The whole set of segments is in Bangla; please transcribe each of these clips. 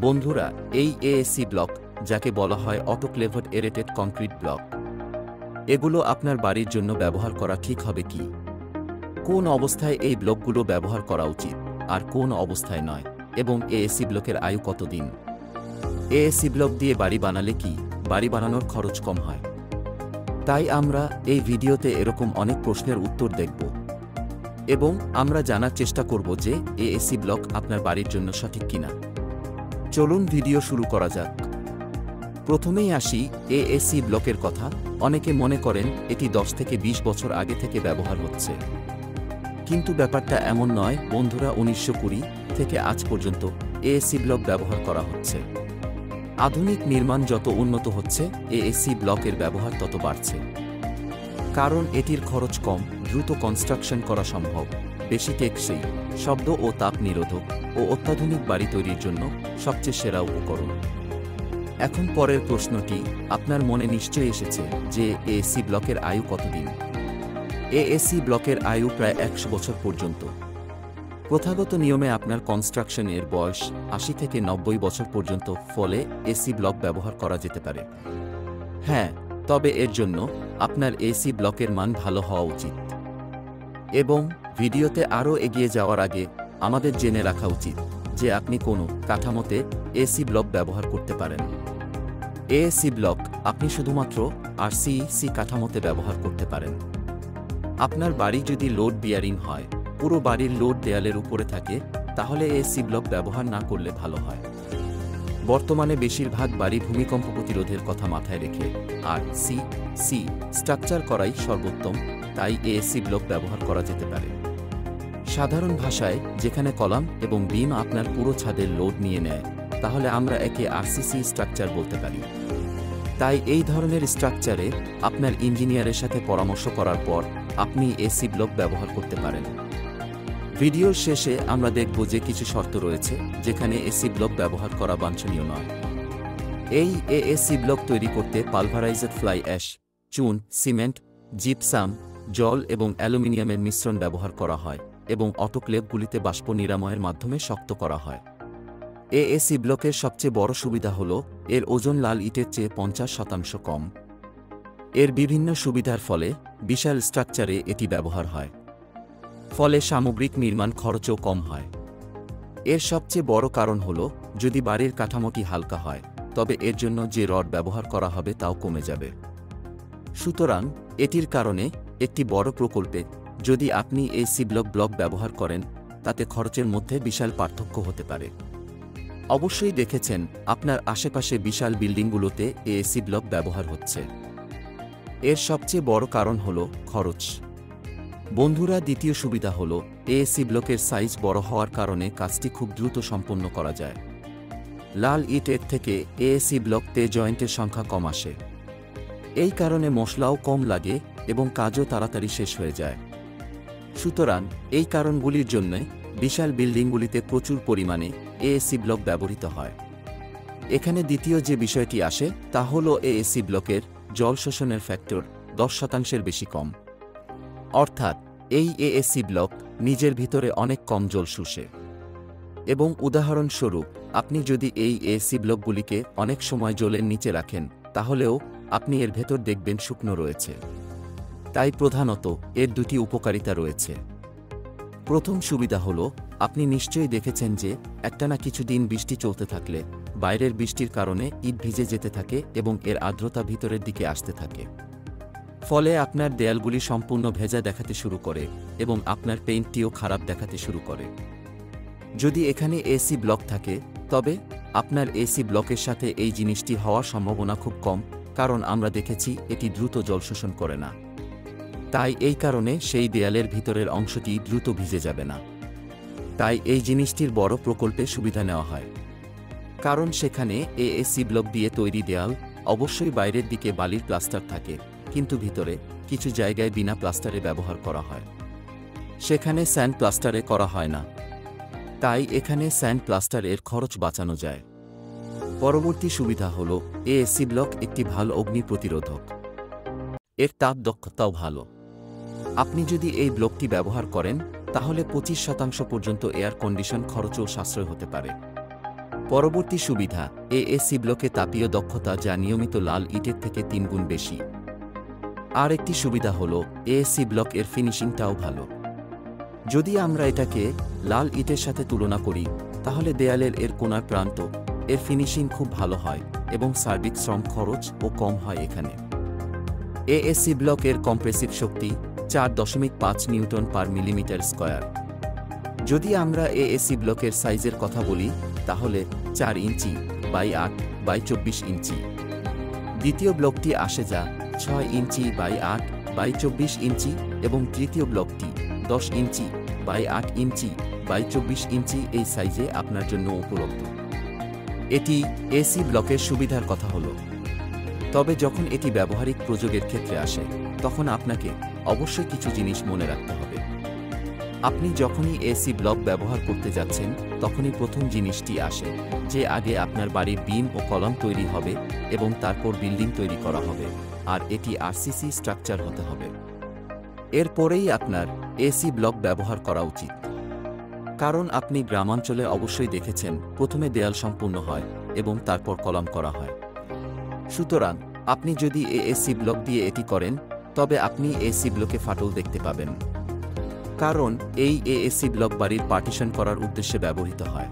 বন্ধুরা, এই এএসসি ব্লক, যাকে বলা হয় অটোক্লেভড এরেটেড কংক্রিট ব্লক, এগুলো আপনার বাড়ির জন্য ব্যবহার করা ঠিক হবে কি? কোন অবস্থায় এই ব্লকগুলো ব্যবহার করা উচিত আর কোন অবস্থায় নয়, এবং এএসসি ব্লকের আয়ু কতদিন? এএসসি ব্লক দিয়ে বাড়ি বানালে কি বাড়ি বানানোর খরচ কম হয়? তাই আমরা এই ভিডিওতে এরকম অনেক প্রশ্নের উত্তর দেখব এবং আমরা জানার চেষ্টা করব যে এএসসি ব্লক আপনার বাড়ির জন্য সঠিক কিনা। চলুন ভিডিও শুরু করা যাক। প্রথমেই আসি এএসসি ব্লকের কথা। অনেকে মনে করেন এটি 10 থেকে 20 বছর আগে থেকে ব্যবহার হচ্ছে, কিন্তু ব্যাপারটা এমন নয় বন্ধুরা। 1920 থেকে আজ পর্যন্ত এএসসি ব্লক ব্যবহার করা হচ্ছে। আধুনিক নির্মাণ যত উন্নত হচ্ছে, এএসসি ব্লকের ব্যবহার তত বাড়ছে, কারণ এটির খরচ কম, দ্রুত কনস্ট্রাকশন করা সম্ভব, বেশি টেকসই, শব্দ ও তাপ নিরোধক ও অত্যাধুনিক বাড়ি তৈরির জন্য সবচেয়ে সেরা উপকরণ। এখন পরের প্রশ্নটি আপনার মনে নিশ্চয়ই এসেছে যে এএসসি ব্লকের আয়ু কতদিন? এএসসি ব্লকের আয়ু প্রায় 100 বছর পর্যন্ত। প্রথাগত নিয়মে আপনার কনস্ট্রাকশনের বয়স 80 থেকে 90 বছর পর্যন্ত, ফলে এসি ব্লক ব্যবহার করা যেতে পারে। হ্যাঁ, তবে এর জন্য আপনার এসি ব্লকের মান ভালো হওয়া উচিত। এবং ভিডিওতে আরও এগিয়ে যাওয়ার আগে আমাদের জেনে রাখা উচিত যে আপনি কোনো কাঠামোতে এসি ব্লক ব্যবহার করতে পারেন। এএসসি ব্লক আপনি শুধুমাত্র আরসিসি কাঠামোতে ব্যবহার করতে পারেন। আপনার বাড়ি যদি লোড বিয়ারিং হয়, পুরো বাড়ির লোড দেয়ালের উপরে থাকে, তাহলে এএসসি ব্লক ব্যবহার না করলে ভালো হয়। বর্তমানে বেশিরভাগ বাড়ি ভূমিকম্প প্রতিরোধের কথা মাথায় রেখে আরসিসি স্ট্রাকচার করাই সর্বোত্তম, তাই এএসসি ব্লক ব্যবহার করা যেতে পারে। সাধারণ ভাষায়, যেখানে কলাম এবং বিম আপনার পুরো ছাদের লোড নিয়ে নেয়, তাহলে আমরা একে আরসিসি স্ট্রাকচার বলতে পারি। তাই এই ধরনের স্ট্রাকচারে আপনার ইঞ্জিনিয়ারের সাথে পরামর্শ করার পর আপনি এসি ব্লক ব্যবহার করতে পারেন। ভিডিওর শেষে আমরা দেখব যে কিছু শর্ত রয়েছে যেখানে এসি ব্লক ব্যবহার করা বাঞ্ছনীয় নয়। এই এএসসি ব্লক তৈরি করতে পালভারাইজড ফ্লাই অ্যাশ, চুন, সিমেন্ট, জিপসাম, জল এবং অ্যালুমিনিয়ামের মিশ্রণ ব্যবহার করা হয় এবং অটোক্লেভগুলিতে বাষ্প নিরাময়ের মাধ্যমে শক্ত করা হয়। এএসসি ব্লকের সবচেয়ে বড় সুবিধা হল এর ওজন লাল ইটের চেয়ে 50% কম। এর বিভিন্ন সুবিধার ফলে বিশাল স্ট্রাকচারে এটি ব্যবহার হয়, ফলে সামগ্রিক নির্মাণ খরচও কম হয়। এর সবচেয়ে বড় কারণ হল, যদি বাড়ির কাঠামোটি হালকা হয়, তবে এর জন্য যে রড ব্যবহার করা হবে তাও কমে যাবে। সুতরাং এটির কারণে একটি বড় প্রকল্পে যদি আপনি এসি ব্লক ব্যবহার করেন, তাতে খরচের মধ্যে বিশাল পার্থক্য হতে পারে। অবশ্যই দেখেছেন আপনার আশেপাশে বিশাল বিল্ডিংগুলোতে এএসসি ব্লক ব্যবহার হচ্ছে। এর সবচেয়ে বড় কারণ হল খরচ। বন্ধুরা, দ্বিতীয় সুবিধা হল এএসসি ব্লকের সাইজ বড় হওয়ার কারণে কাজটি খুব দ্রুত সম্পন্ন করা যায়। লাল ইটের থেকে এএসসি ব্লকতে জয়েন্টের সংখ্যা কম আসে। এই কারণে মশলাও কম লাগে এবং কাজও তাড়াতাড়ি শেষ হয়ে যায়। সুতরাং এই কারণগুলির জন্য বিশাল বিল্ডিংগুলিতে প্রচুর পরিমাণে এএসসি ব্লক ব্যবহৃত হয়। এখানে দ্বিতীয় যে বিষয়টি আসে তা হল এএসসি ব্লকের জল শোষণের ফ্যাক্টর 10% বেশি কম। অর্থাৎ এই এএসসি ব্লক নিজের ভিতরে অনেক কম জল শুষে। এবং উদাহরণস্বরূপ, আপনি যদি এই এএসসি ব্লকগুলিকে অনেক সময় জলের নিচে রাখেন, তাহলেও আপনি এর ভেতর দেখবেন শুকনো রয়েছে। তাই প্রধানত এর দুটি উপকারিতা রয়েছে। প্রথম সুবিধা হল, আপনি নিশ্চয়ই দেখেছেন যে একটানা কিছুদিন বৃষ্টি চলতে থাকলে বাইরের বৃষ্টির কারণে ইট ভিজে যেতে থাকে এবং এর আর্দ্রতা ভিতরের দিকে আসতে থাকে। ফলে আপনার দেয়ালগুলি সম্পূর্ণ ভেজা দেখাতে শুরু করে এবং আপনার পেইন্টটিও খারাপ দেখাতে শুরু করে। যদি এখানে এসি ব্লক থাকে, তবে আপনার এসি ব্লকের সাথে এই জিনিসটি হওয়ার সম্ভাবনা খুব কম, কারণ আমরা দেখেছি এটি দ্রুত জল শোষণ করে না। তাই এই কারণে সেই দেয়ালের ভিতরের অংশটি দ্রুত ভিজে যাবে না। তাই এই জিনিসটির বড় প্রকল্পে সুবিধা নেওয়া হয়, কারণ সেখানে এএসসি ব্লক দিয়ে তৈরি দেয়াল। অবশ্যই বাইরের দিকে বালির প্লাস্টার থাকে, কিন্তু ভিতরে কিছু জায়গায় বিনা প্লাস্টারে ব্যবহার করা হয়, সেখানে স্যান্ড প্লাস্টারে করা হয় না। তাই এখানে স্যান্ড প্লাস্টারের খরচ বাঁচানো যায়। পরবর্তী সুবিধা হল এএসসি ব্লক একটি ভালো অগ্নি প্রতিরোধক। এর তাপ দক্ষতাও ভালো। আপনি যদি এই ব্লকটি ব্যবহার করেন, তাহলে 25% পর্যন্ত এয়ার কন্ডিশন খরচও সাশ্রয় হতে পারে। পরবর্তী সুবিধা, এএসি ব্লকে তাপীয় দক্ষতা যা নিয়মিত লাল ইটের থেকে 3 গুণ বেশি। আর একটি সুবিধা হল এএসি ব্লক এর ফিনিশিংটাও ভালো। যদি আমরা এটাকে লাল ইটের সাথে তুলনা করি তাহলে দেয়ালের এর কোণার প্রান্ত এর ফিনিশিং খুব ভালো হয় এবং সার্বিক শ্রম খরচও কম হয় এখানে। এএসি ব্লক এর কম্প্রেসিভ শক্তি 4.5 নিউটন পার মিলিমিটার স্কয়ার। যদি আমরা এএসি ব্লকের সাইজের কথা বলি তাহলে 4 ইঞ্চি বাই 8 বাই 24 ইঞ্চি। দ্বিতীয় ব্লকটি আসে যা 6 ইঞ্চি বাই 8 বাই 24 ইঞ্চি এবং তৃতীয় ব্লকটি 10 ইঞ্চি বাই 8 ইঞ্চি বাই 24 ইঞ্চি এই সাইজে আপনার জন্য উপলব্ধ। এটি এসি ব্লকের সুবিধার কথা হলো। তবে যখন এটি ব্যবহারিক প্রয়োগের ক্ষেত্রে আসে তখন আপনাকে অবশ্যই কিছু জিনিস মনে রাখতে হবে। আপনি যখনই এসি ব্লক ব্যবহার করতে যাচ্ছেন তখনই প্রথম জিনিসটি আসে যে আগে আপনার বাড়ির বিম ও কলাম তৈরি হবে এবং তারপর বিল্ডিং তৈরি করা হবে, আর এটি আরসিসি স্ট্রাকচার হতে হবে। এরপরেই আপনার এসি ব্লক ব্যবহার করা উচিত। কারণ আপনি গ্রামাঞ্চলে অবশ্যই দেখেছেন প্রথমে দেয়াল সম্পূর্ণ হয় এবং তারপর কলাম করা হয়। সুতরাং আপনি যদি এএসি ব্লক দিয়ে এটি করেন তবে আপনি এসি ব্লকে ফাটল দেখতে পাবেন। কারণ এই এএসি ব্লক বাড়ির পার্টিশন করার উদ্দেশ্যে ব্যবহৃত হয়।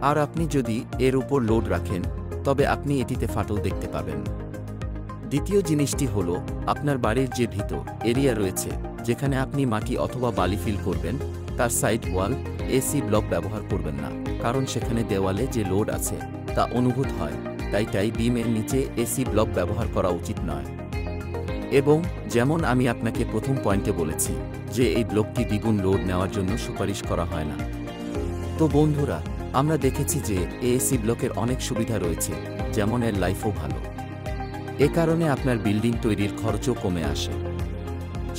আর আপনি যদি এর উপর লোড রাখেন তবে আপনি এটিতে ফাটল দেখতে পাবেন। দ্বিতীয় জিনিসটি হল আপনার বাড়ির যে ভিতর এরিয়া রয়েছে যেখানে আপনি মাটি অথবা বালি ফিল করবেন তার সাইড ওয়াল এসি ব্লক ব্যবহার করবেন না, কারণ সেখানে দেওয়ালে যে লোড আছে তা অনুভূত হয়, তাই বিমের নিচে এসি ব্লক ব্যবহার করা উচিত নয়। এবং যেমন আমি আপনাকে প্রথম পয়েন্টে বলেছি যে এই ব্লকটি দ্বিগুণ লোড নেওয়ার জন্য সুপারিশ করা হয় না। তো বন্ধুরা, আমরা দেখেছি যে এএসি ব্লকের অনেক সুবিধা রয়েছে, যেমন এর লাইফও ভালো। এ কারণে আপনার বিল্ডিং তৈরির খরচও কমে আসে।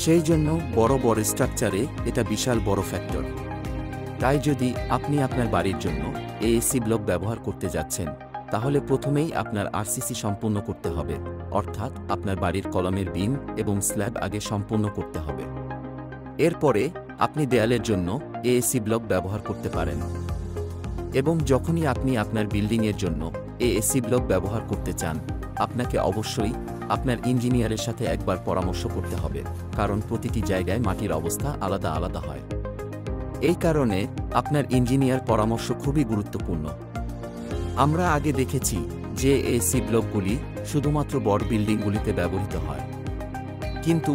সেই জন্য বড় বড় স্ট্রাকচারে এটা বিশাল বড় ফ্যাক্টর। তাই যদি আপনি আপনার বাড়ির জন্য এএসি ব্লক ব্যবহার করতে যাচ্ছেন তাহলে প্রথমেই আপনার আরসিসি সম্পূর্ণ করতে হবে, অর্থাৎ আপনার বাড়ির কলামের বিম এবং স্ল্যাব আগে সম্পূর্ণ করতে হবে। এরপরে আপনি দেয়ালের জন্য এএসি ব্লক ব্যবহার করতে পারেন। এবং যখনই আপনি আপনার বিল্ডিংয়ের জন্য এএসি ব্লক ব্যবহার করতে চান আপনাকে অবশ্যই আপনার ইঞ্জিনিয়ারের সাথে একবার পরামর্শ করতে হবে, কারণ প্রতিটি জায়গায় মাটির অবস্থা আলাদা আলাদা হয়। এই কারণে আপনার ইঞ্জিনিয়ার পরামর্শ খুবই গুরুত্বপূর্ণ। আমরা আগে দেখেছি যে এএসি ব্লকগুলি শুধুমাত্র বড় বিল্ডিংগুলিতে ব্যবহৃত হয়, কিন্তু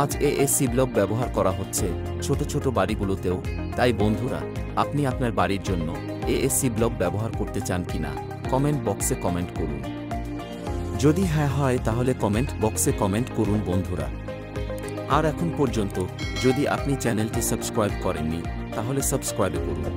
আজ এএসি ব্লক ব্যবহার করা হচ্ছে ছোট ছোট বাড়িগুলোতেও। তাই বন্ধুরা, আপনি আপনার বাড়ির জন্য এএসি ব্লক ব্যবহার করতে চান কিনা কমেন্ট বক্সে কমেন্ট করুন। যদি হ্যাঁ হয় তাহলে কমেন্ট বক্সে কমেন্ট করুন বন্ধুরা। আর এখন পর্যন্ত যদি আপনি চ্যানেলটি সাবস্ক্রাইব করেননি তাহলে সাবস্ক্রাইব করুন।